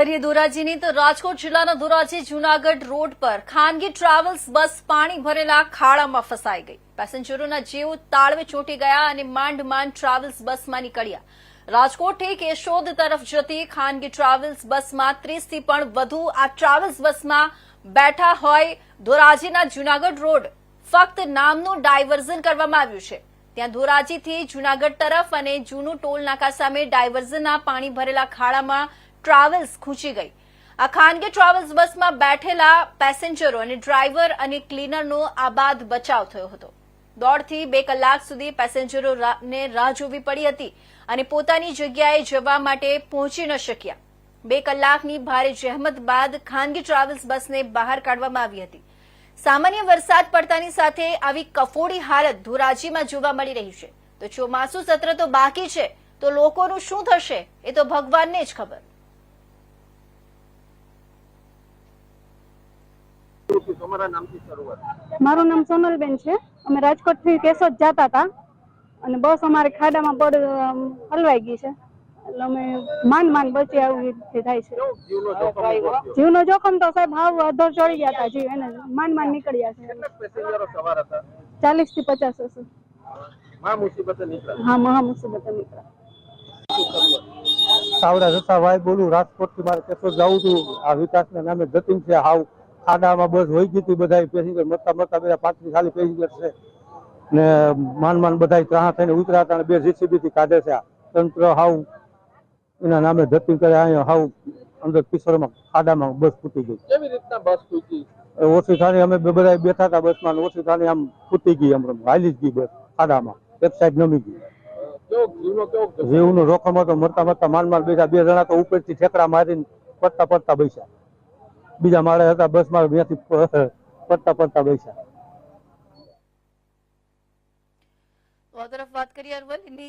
ધોરાજીની તો રાજકોટ જિલ્લાના ધોરાજી જૂનાગઢ રોડ પર ખાનગી ટ્રાવેલ્સ બસ પાણી ભરેલા ખાડામાં ફસાઈ ગઈ। પેસેન્જરોના જીવ તાળવે ચોંટી ગયા અને માંડ ટ્રાવેલ્સ બસમાં નીકળ્યા। રાજકોટથી કેશોદ તરફ જતી ખાનગી ટ્રાવેલ્સ બસમાં 30 થી પણ વધુ આ ટ્રાવેલ્સ બસમાં બેઠા હોય। ધોરાજીના જૂનાગઢ રોડ ફક્ત નામનું ડાયવર્ઝન કરવામાં આવ્યું છે। ત્યાં ધોરાજીથી જૂનાગઢ તરફ અને જૂનું ટોલ નાકા સામે ડાયવર્ઝનના પાણી ભરેલા ખાડામાં ટ્રાવેલ્સ ખૂંચી ગઈ। આ ખાનગી ટ્રાવેલ્સ બસમાં બેઠેલા પેસેન્જરો અને ડ્રાઈવર અને ક્લીનરનો આબાદ બચાવ થયો હતો। 1.5થી 2 કલાક સુધી પેસેન્જરોને રાહ જોવી પડી હતી અને પોતાની જગ્યાએ જવા માટે પહોંચી ન શક્યા। 2 કલાકની ભારે જહેમત બાદ ખાનગી ટ્રાવેલ્સ બસને બહાર કાઢવામાં આવી હતી। સામાન્ય વરસાદ પડતાની સાથે આવી કફોડી હાલત ધોરાજીમાં જોવા મળી રહી છે। તો ચોમાસુ સત્ર તો બાકી છે, તો લોકોનું શું થશે એ તો ભગવાનને જ ખબર। મારું નામ સોનલબેન છે। અમે રાજકોટ થી કેશોદ જતા હતા અને બસ અમારે ખાડામાં હલવાઈ ગઈ છે, એટલે અમે માંડ બચી આવી થાય છે। જીવનો જોખમ તો સાહેબ હાવ અધર ચડી ગયા હતા, જીવ એને માંડ નીકળ્યા છે। 40 થી 50 હશે। હા, મહા મુસીબતે નીકળ્યા। સાવડા જતા ભાઈ બોલું, રાજકોટ થી મારે કેશોદ જવું હતું। આ વિકાસના નામે જતીન છે, હાવ ખાડામાં બસ હોઈ ગઈ હતી। બધા પેસેન્જર મરતા બધા 35 ખાલી પેસેન્જર છે ને માન બધા ત્રાહ થઈને ઉતરાતા અને 2 જીસીબી થી કાઢે છે। તંત્ર હાવ એના નામે જતીન કરે, અહીંયા હાવ અંદર કિશોરમાં ખાડામાં બસ ફૂટી ગઈ। કેવી રીતના બસ ફૂટી? ઓછી થાની અમે બધા બેઠા હતા બસમાં, ઓછી થાની આમ ફૂટી ગઈ, આમ હાલી જ ગઈ બસ ખાડામાં, એક સાઈડ નમી ગઈ। જીવનું જોખમ હતો, મરતા માન બેઠા। 2 જણા તો ઉપરથી ઠેકડા મારીને પડતા બેસ્યા। બીજા માળે હતા બસમાં, ત્યાંથી પડતા બેસ્યા। તો આ તરફ વાત કરીએ અરવલ્લીની